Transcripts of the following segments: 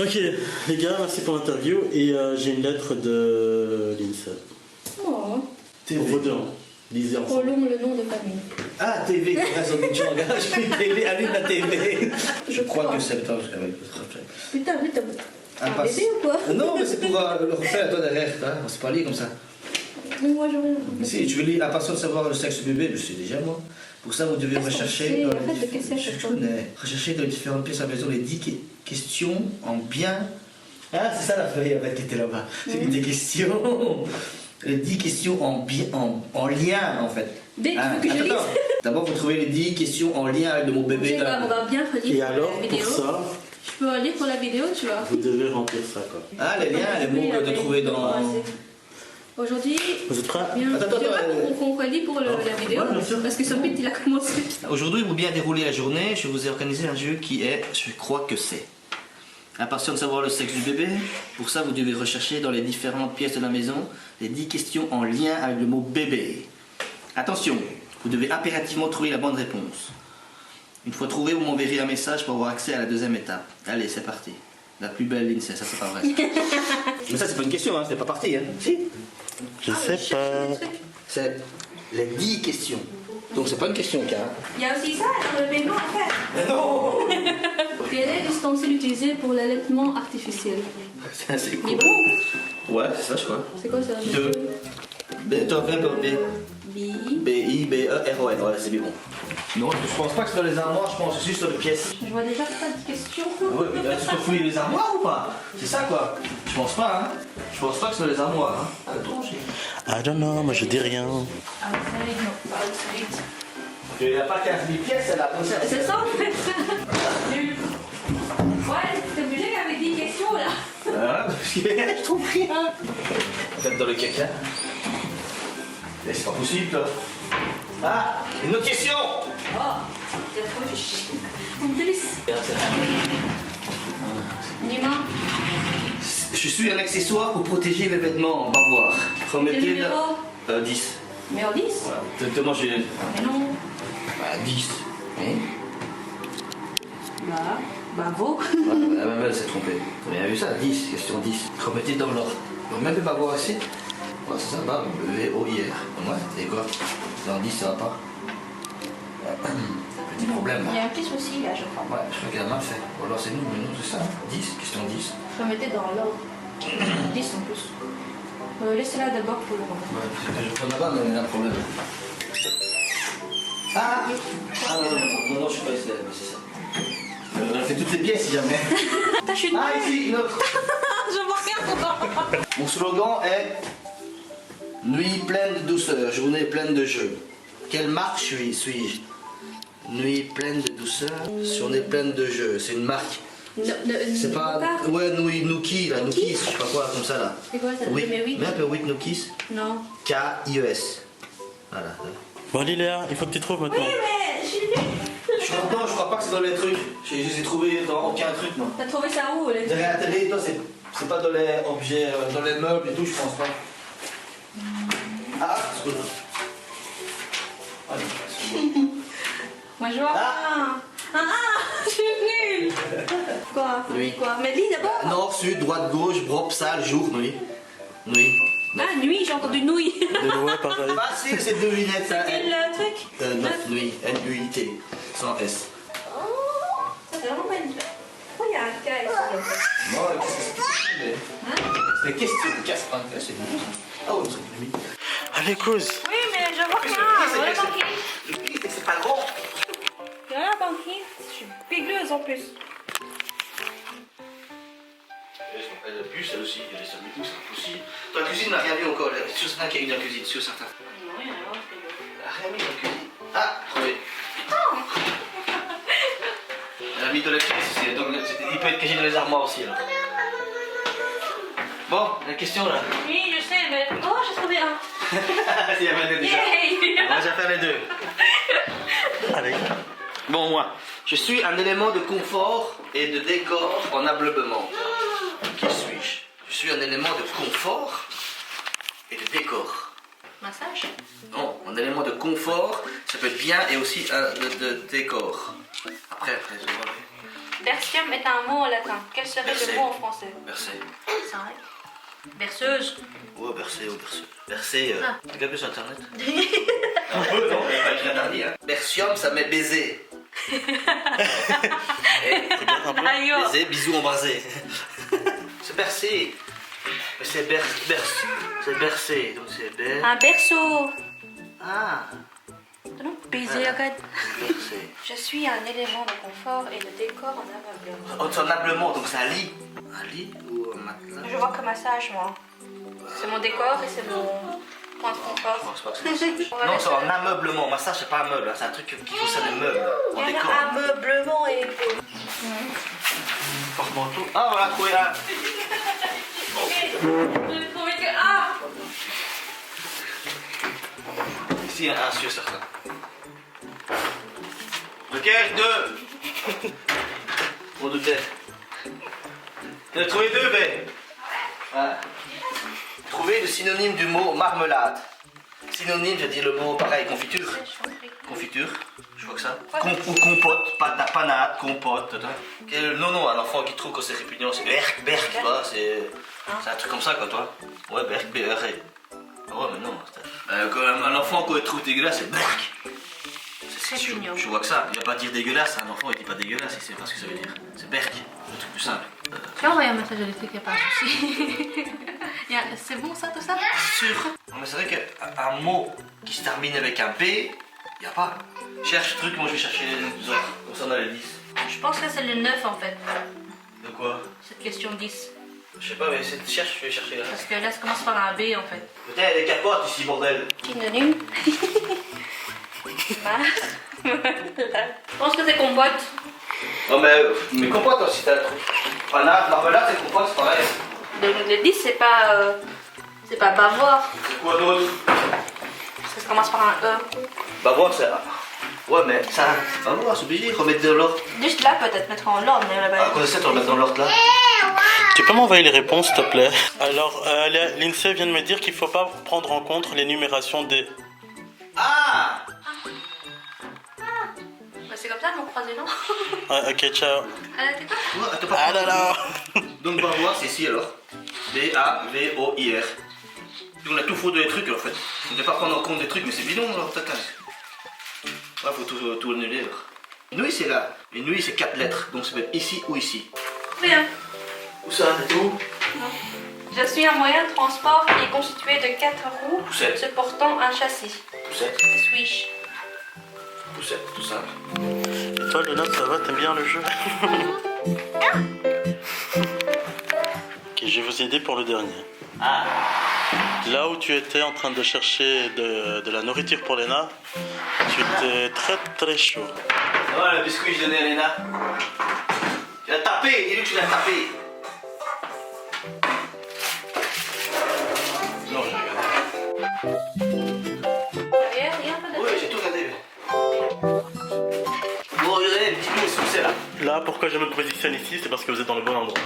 Ok, les gars, merci pour l'interview. Et j'ai une lettre de Lindsay. Oh. Pour vos deux, hein. Lisez ensemble. Prolonge le nom de famille. Ah, TV, tu regardes, je fais une télé, allume la TV. Je crois que c'est... Attends, Putain, putain. Un Un bébé ou quoi? Non, mais c'est pour le refaire à toi derrière, hein. On se pas lire comme ça. Mais moi, je veux... Si, tu veux lire, à part de savoir le sexe du bébé, je sais déjà moi. Pour ça, vous devez rechercher dans les rechercher dans les différentes pièces à la maison les 10 questions en bien. Ah, c'est ça la feuille en fait qui était là-bas. C'est des questions. Les 10 questions en lien en fait. Dès qu'il faut que je lise. D'abord, vous trouvez les 10 questions en lien avec le mot bébé. On va bien relire. Et alors, la vidéo. pour ça, Je peux relire pour la vidéo, tu vois. vous devez remplir ça, quoi. Ah, les liens, les mots de trouver dans. Aujourd'hui, Vous êtes prêts? bien. Attends, Tu veux pas qu'on relit pour la vidéo? Ouais, bien sûr. Parce que Sophie, il a commencé. Aujourd'hui, pour bien dérouler la journée, je vous ai organisé un jeu qui est Je crois que c'est. Impatient de savoir le sexe du bébé, pour ça vous devez rechercher dans les différentes pièces de la maison les 10 questions en lien avec le mot bébé. Attention, vous devez impérativement trouver la bonne réponse. Une fois trouvé, vous m'enverrez un message pour avoir accès à la deuxième étape. Allez, c'est parti. La plus belle ligne, ça c'est pas vrai. Mais ça c'est pas une question, hein, c'est pas parti. Hein. Si. Je sais pas. C'est les 10 questions. Donc c'est pas une question, car. Il y a aussi ça dans le paiement en fait. Mais non. Quel est l'ustensile utilisé pour l'allaitement artificiel? C'est cool. Biberon? Ouais, c'est ça, je crois. C'est quoi ça? Deux. T'en fais un peu B. B-I-B-E-R-O-N, ouais, c'est bon. Non, je pense pas que c'est dans les armoires, je pense que c'est juste dans les pièces. Je vois déjà pas de questions. Ouais, mais tu peux fouiller les armoires ou pas? C'est ça quoi? Je pense pas, hein. Je pense pas que c'est dans les armoires, hein. Attends, I don't know, moi je dis rien. Outside, non, pas outside. il n'y a pas 15 000 pièces, c'est là, comme ça. C'est ça en fait. Ouais, t'es obligé avec 10 questions là. Ah, je trouve rien. Peut-être dans le caca. Mais c'est pas possible, toi. Ah, une autre question. Oh, c'est trop chiant. On me glisse. Nima. Je suis un accessoire pour protéger les vêtements en bavoir. Quel numéro? 10. Numéro 10? Voilà. Moi j'ai. Mais non. Bah, 10. Oui. Bah, bravo. La même elle s'est trompée. Vous avez vu ça? 10, question 10. Remettez dans l'ordre. Donc même pas voir ici. Ouais, c'est ça, bah, V-O-I-R. Ouais, c'est quoi? Dans 10, ça va pas. Petit problème. Il y a un petit souci là, je crois. Ouais, je crois qu'elle a mal fait. Ou alors c'est nous, mais non, c'est ça. 10, question 10. Remettez dans l'ordre. 10 en plus. Laissez-la d'abord pour le moment. Ouais, je prends là-bas, mais il y a un problème. Ah non, je suis pas ici, mais c'est ça. On a fait toutes les pièces si jamais. T'as chuté. Ah, ici, une autre. Je vois rien. Mon slogan est Nuit pleine de douceur, journée pleine de jeu. Quelle marque suis-je? Nuit pleine de douceur, journée pleine de jeu. C'est une marque. C'est pas. Ouais, Nookies, là, Nookies, je sais pas quoi, comme ça là. C'est quoi ça? Oui, Mais oui. mais un peu oui, Nookies. Non. K-I-E-S. Voilà. Bon, Liléa, il faut que tu trouves maintenant. Oui, mais je suis nulle. Non, je crois pas que c'est dans les trucs. Je les ai trouvés dans aucun truc, moi. T'as trouvé ça où les... Derrière la télé, toi, c'est pas dans les objets, dans les meubles et tout, je pense pas. Ah, c'est quoi? Allez, Moi je vois. Je suis nulle. Quoi? Nuit. Quoi? Mais lis d'abord. Nord, sud, droite, gauche, brop, salle, jour, nuit. Nuit. Ah, nuit, j'ai entendu nouille. Ouais, pareil. Facile, c'est deux lunettes, ça. Quel truc? 9, nuit, N-U-I-T, sans S. Oh, ça fait vraiment pas une... Pourquoi il y a un cas ici? Non, qu'est-ce que c'est? C'est des questions de casse pas c'est bien. Ah oui, c'est nuit. Allez, cause. Oui, mais je vois rien. Voilà, banquier. C'est pas grand. Voilà, banquier. Je suis pigleuse en plus. Elle a pu, celle aussi, elle est seule, c'est impossible. Dans la cuisine, on n'a rien vu encore. Sur certains qu'il y a eu dans la cuisine, sur certains. Non, il y en a pas. Elle a rien mis dans la cuisine. Ah, oui. Elle a mis dans la cuisine, donc il peut être caché dans les armoires aussi. Alors. Bon, la question là. Oui, je sais, mais... Oh, j'ai trouvé un. Il y avait un deux déjà. Yay. On va déjà faire les deux. Allez. Bon, moi, je suis un élément de confort et de décor en ameublement. Qui suis-je? Je suis un élément de confort et de décor. Massage? Non, un élément de confort, ça peut être bien et aussi de décor. Après, je vois. Bertium est un mot en latin. Quel serait Bercé. le mot en français? Bercé. C'est vrai. Berceuse. Ouais, bercé ou bercé. Bercé, Ah. regarde plus sur internet. Un peu, non, mais pas écrit interdit. Hein. Bertium, ça met baiser. Regarde un peu. Aïe, oh. Baiser, bisous embrasés. C'est bercé. Mais c'est c'est bercé. Donc c'est Un berceau. Ah, Non, baiser, regarde. bercé. Je suis un élément de confort et de décor en ameublement. Oh, c'est un ameublement, donc c'est un lit. Un lit ou un matelas? Je vois comme massage, moi. C'est mon décor et c'est mon point de Je confort. pense pas que c'est massage. On va Non, laisser- c'est un ameublement. Massage, c'est pas un meuble. Hein. C'est un truc qui concerne les meubles. En Il y décor. en a ameublement et... Porte-manteau. Ah, voilà, trouvé un. J'ai trouvé que... Ah! Ici, un sûr certain. Lequel? Deux. On doutait. Il a trouvé deux, mais. Voilà. Trouver le synonyme du mot marmelade. Synonyme, je dis le mot pareil, confiture. Confiture, je vois que ça. Ou compote, panade, compote. Non, un enfant qui trouve que c'est répugnant, c'est berk, tu vois, c'est un truc comme ça, quoi, toi. Ouais, berk, B-R-E. Ah ouais, mais non. Un enfant qu'on trouve dégueulasse, c'est berk. Répugnant. Je vois que ça, il va pas dire dégueulasse, un enfant il dit pas dégueulasse, il sait pas ce que ça veut dire. C'est berk, le truc plus simple. Tu vas envoyer un message électrique, il n'y a pas de souci. C'est bon ça, tout ça? Sûr. Non, mais c'est vrai qu'un mot qui se termine avec un B, il n'y a pas. Cherche le truc, moi je vais chercher les autres. Comme ça on a les 10. Je pense que c'est le 9 en fait, De quoi? cette question 10. Je sais pas, mais cherche, je vais chercher là. Parce que là, ça commence par un B en fait. Putain, il y a des capotes ici, bordel. Synonyme. Je pense que c'est compote. Non, mais compote aussi, t'as le truc. Panade, marmelade, c'est compote, c'est pareil. Le 10, c'est pas bavoir. C'est quoi d'autre? Parce que ça commence par un E. Bavoir, c'est. Ouais, mais ça, c'est pas voir, c'est obligé, remettre de l'ordre. Juste là, peut-être mettre en ordre, mais À là-bas. cause de ça, tu remettre dans l'ordre là. Tu peux m'envoyer les réponses, s'il te plaît? Alors, l'INSEE vient de me dire qu'il faut pas prendre en compte les numérations des... Ah! Bah, c'est comme ça, mon croisé, non? Ouais, ok, ciao. T'es quoi? Ouais, attends pas. Ah là là. Donc bavoir, c'est ici alors. B-A-V-O-I-R. Donc on a tout faux des trucs en fait. On ne peut pas prendre en compte des trucs, mais c'est bidon alors, tata. Ouais, faut tout annuler alors. Nouille, c'est là. Et nouille, c'est 4 lettres. Donc ça peut être ici ou ici. Bien. Où ça? C'est où? Je suis un moyen de transport qui est constitué de 4 roues Poussette. supportant un châssis. Poussette. Swish. Poussette, tout simple. Et toi, Léna, ça va? T'aimes bien le jeu? Ok, je vais vous aider pour le dernier. Ah! Là où tu étais en train de chercher de la nourriture pour Léna, tu étais très très chaud. Ça va le biscuit que je donnais à Léna? Tu l'as tapé, dis-lui que tu l'as tapé. Non, j'ai regardé. Rien, pas de... Oui, j'ai tout regardé. Bon, regardez, un petit peu sous c'est là. Là, pourquoi je me positionne ici, c'est parce que vous êtes dans le bon endroit.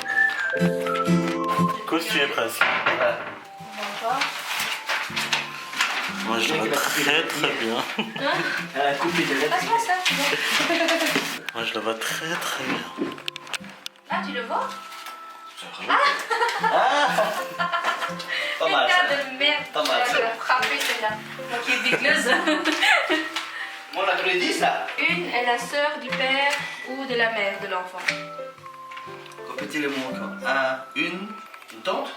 Cause, tu es presque. Voilà. Bonjour. Moi, je le vois très très bien. Elle a coupé des lettres. Passe-moi ça, c'est bon. Moi, je le vois très très bien. Ah, tu le vois? Pas mal Putain ça. de merde. Pas mal, Je ça. vais frapper celle-là. Moi qui est bigleuse. Bon, on a tous les 10 là. Une est la sœur du père ou de la mère de l'enfant. Répétez les mots encore. Une tante.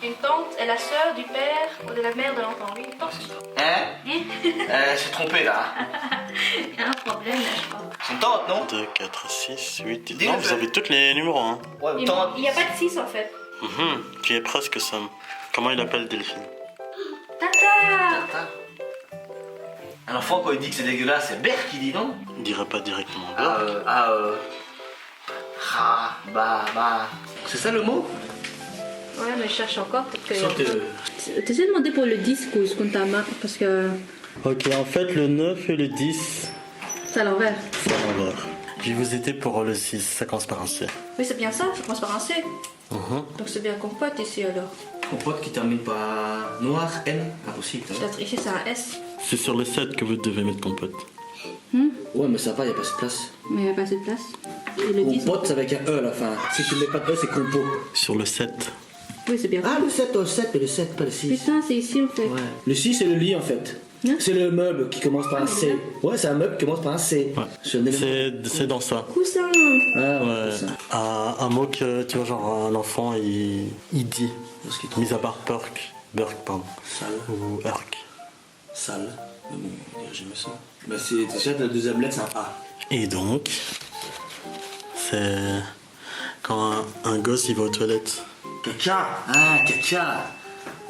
Une tante est la sœur du père ou de la mère de l'enfant. Oui, une tante. Hein? Elle s'est trompée là. Il y a un problème là, je crois. C'est une tante, non? 2, 4, 6, 8, 10. Dis-le. Non, vous avez tous les numéros, hein. Ouais, une tante. Il n'y a pas de 6 en fait. Tu es presque Sam. Comment il appelle Delphine? Tata! Un enfant, quand il dit que c'est dégueulasse, c'est Berk qui dit non? Il dirait pas directement. Ba. C'est ça le mot? Ouais, mais je cherche encore. T'essaies de demander pour le 10 qu'on t'a marqué parce que Ok, en fait, le 9 et le 10, c'est à l'envers. c'est à l'envers. Je vais vous aider pour le 6, ça commence par un C. Oui, c'est bien ça, ça commence par un C. Donc c'est bien compote ici alors. Compote qui termine par noir, N. Impossible. Peut-être ici c'est un S. C'est sur le 7 que vous devez mettre compote. Ouais, mais ça va, il n'y a pas assez de place. Mais il n'y a pas assez de place. Et le 10. Compote, c'est avec un E à la fin. Si tu ne mets pas de E, c'est compo. Sur le 7. Oui, c'est bien. Ah, le 7, mais le 7, pas le 6. Putain, c'est ici en fait. Ouais. Le 6, c'est le lit en fait. Hein? C'est le meuble qui commence par un C. Ouais, c'est un meuble qui commence par un C. Ouais. Sur un élément. C'est dans ça. Coussin. Ah, ouais, Ouais. c'est ça. Un mot que, tu vois, genre un enfant, il dit. Parce qu'il est Mis à part Burk, pardon. sale. Ou Urk. Sale. Mais bon, j'aime ça. Mais c'est déjà la deuxième lettre, c'est un A. Et donc, c'est quand un gosse il va aux toilettes. Caca. Ah, caca.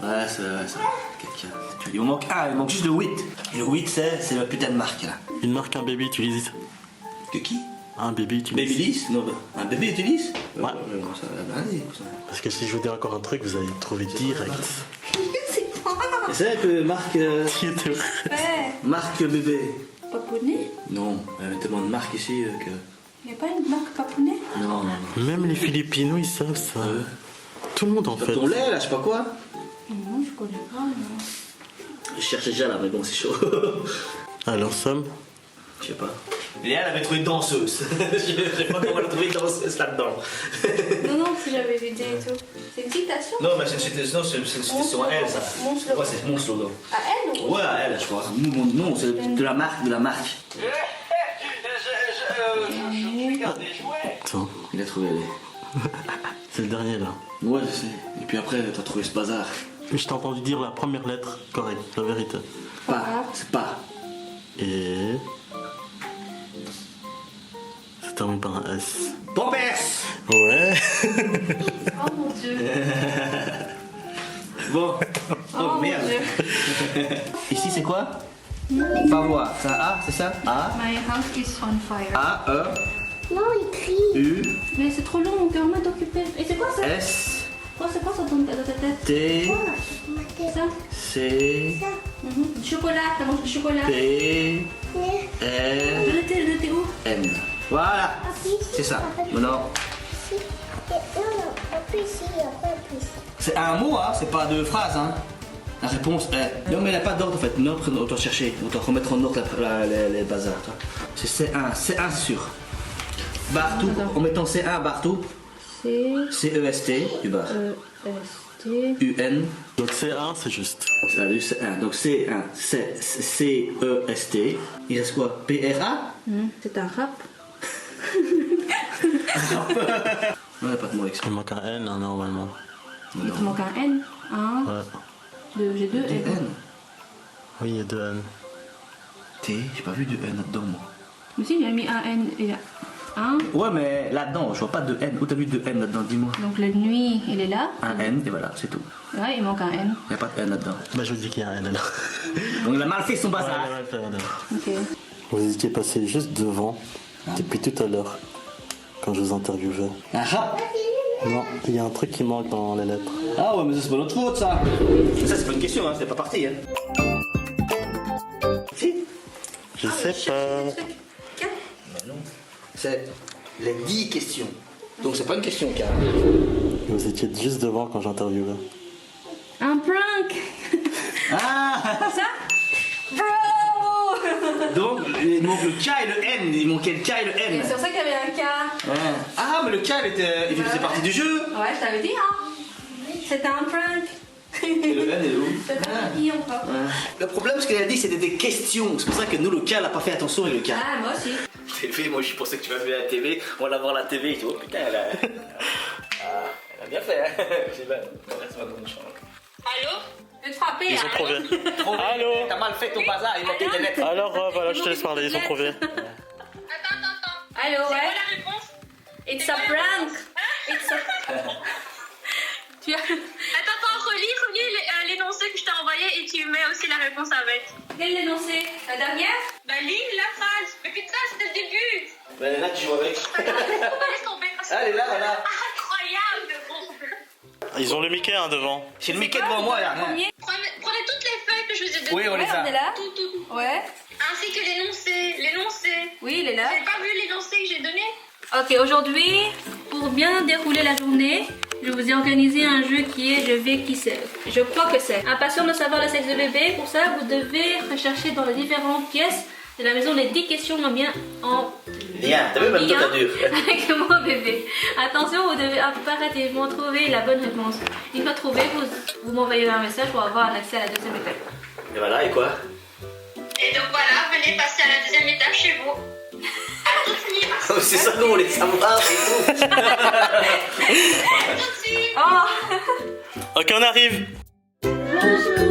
Ouais, c'est ça. Caca. Il me manque un, il manque juste le 8. Et le 8, c'est la putain de marque là. Une marque, un bébé utilise. Que qui? Un bébé utilise. Babyliss? Non, un bébé utilise? Ouais. Non, ça va aller. Parce que si je vous dis encore un truc, vous allez le trouver direct. C'est que marque. Ouais. Marque bébé. Papounet? Non, il y a tellement de marques ici que. Il n'y a pas une marque papounet? Non, non. Même les Philippinos, ils savent ça. Tout le monde en fait. Ton lait là, je sais pas quoi. Non, je connais pas, non. Je cherche déjà là, mais bon, c'est chaud. Alors, Somme, Je sais pas. Léa, elle avait trouvé une danseuse. Je sais pas comment elle a trouvé une danseuse là-dedans. Non, non, si j'avais vu des et tout. C'est une citation? Non, mais c'était sur elle ça. Mon slogan. Ouais, c'est mon slogan. À elle ou? Ouais, à elle, je crois. Non, c'est de la marque, de la marque. attends, Il a trouvé elle. c'est le dernier là. Ouais, je sais. Et puis après, t'as trouvé ce bazar. Mais je t'ai entendu dire la première lettre correcte, la vérité. Pas, c'est pas. Et. Ça termine par un S. Pampers. Ouais. Oh mon dieu. Bon. Oh, mon merde. dieu. Ici, c'est quoi? Pas voir. C'est un A, c'est ça? A, My house is on fire. A, E, Non, il crie. U, Mais c'est trop long, mon cœur m'a occupé. Et c'est quoi ça? S, C'est quoi ça dans ta tête? T, Ça? C, Du chocolat, t'as mangé du chocolat? P, R, Je l'étais où? N. Voilà. C'est ça. Maintenant, c'est un mot, hein, c'est pas deux phrases. Hein. La réponse est. Non, mais il n'y a pas d'ordre en fait. Non, on doit chercher. On doit remettre en ordre les bazars. toi. C'est C1. C1, c'est sûr. Bartou, en mettant C1 Bartou. C, C-E-S-T, du bar. E, S, T. U-N. Donc C1, c'est juste. Ça a C1. Donc C1, C-E-S-T. Il reste quoi? P-R-A? C'est un rap. Non, il n'y a pas de mot avec ça. Il manque un N hein, normalement. Il te manque un N. Un, Ouais. deux, j'ai deux N. N. Oui, il y a deux N. T, j'ai pas vu de N là-dedans, moi. Mais si, il a mis un N et là. Un. Ouais, mais là-dedans, je vois pas de N. Où t'as vu de N là-dedans, dis-moi? Donc la nuit, il est là. Un N, et voilà, c'est tout. Ouais, il manque un N. Il n'y a pas de N là-dedans. Bah, je vous dis qu'il y a un N alors. Donc il a mal fait son bazar. Ok. Vous étiez passé juste devant depuis tout à l'heure quand je vous interviewais. Un rap. Non, il y a un truc qui manque dans les lettres. Ah ouais, mais ça c'est pas notre faute ça. Mais ça c'est pas une question, hein, c'est pas parti. Hein. Si. Je sais pas. C'est les 10 questions. Donc c'est pas une question, car. Vous étiez juste devant quand j'interviewais. Un prank. Ah. Ça? Bravo. Donc il manque le K et le N. Il manquait le K et le Et N. c'est pour ça qu'il y avait un K. Ouais. Ah, mais le K il faisait partie du jeu. Ouais, je t'avais dit, hein. C'était un prank. Et le N est où? C'était pas dit encore. Le problème, c'est qu'elle a dit que c'était des questions. C'est pour ça que nous, le K, elle a pas fait attention avec le K. Ah, moi aussi. TV, moi je pensais que tu m'as vu à la TV, on va la voir à la TV, tu vois, putain, elle a bien fait, hein. C'est bien, reste-moi dans une chambre. Allô? Je vais te frapper. Ils ont trouvé. Allô? T'as mal fait ton bazar, il manquait des lettres. Alors voilà, je te laisse parler, ils ont trouvé. Attends. Allô, C'est quoi ouais? la réponse? It's a prank. It's a... Tu as... Attends, relis l'énoncé que je t'ai envoyé et tu mets aussi la réponse avec. Quel énoncé? La dernière? Bah lis la phrase. Mais putain, c'était le début. Mais elle est là, tu joues avec. Laisse tomber. Elle est là, elle est là. Incroyable. Bon. Ils ont le Mickey hein, devant. J'ai le Mickey devant moi, là. Premier? Prenez toutes les feuilles que je vous ai données. Oui, on les Ouais, on est a. là. Tout. Ouais. Ainsi que l'énoncé. Oui, il est là. Vous n'avez pas vu l'énoncé que j'ai donné? Ok, aujourd'hui, pour bien dérouler la journée, je vous ai organisé un jeu qui est Je vais qui c'est. Je crois que c'est. Impatient de savoir le sexe de bébé, pour ça, vous devez rechercher dans les différentes pièces de la maison, les 10 questions en bien en Bien, t'as vu, même toi, lien t'as dur. avec mon bébé. Attention, vous devez impérativement trouver la bonne réponse. Une fois trouvé, vous m'envoyez un message pour avoir un accès à la deuxième étape. Et voilà, et quoi? Et donc voilà, venez passer à la deuxième étape chez vous. À tout de suite. C'est ça qu'on voulait savoir, c'est tout. À tout de suite. Oh Ok, on arrive. Bonjour.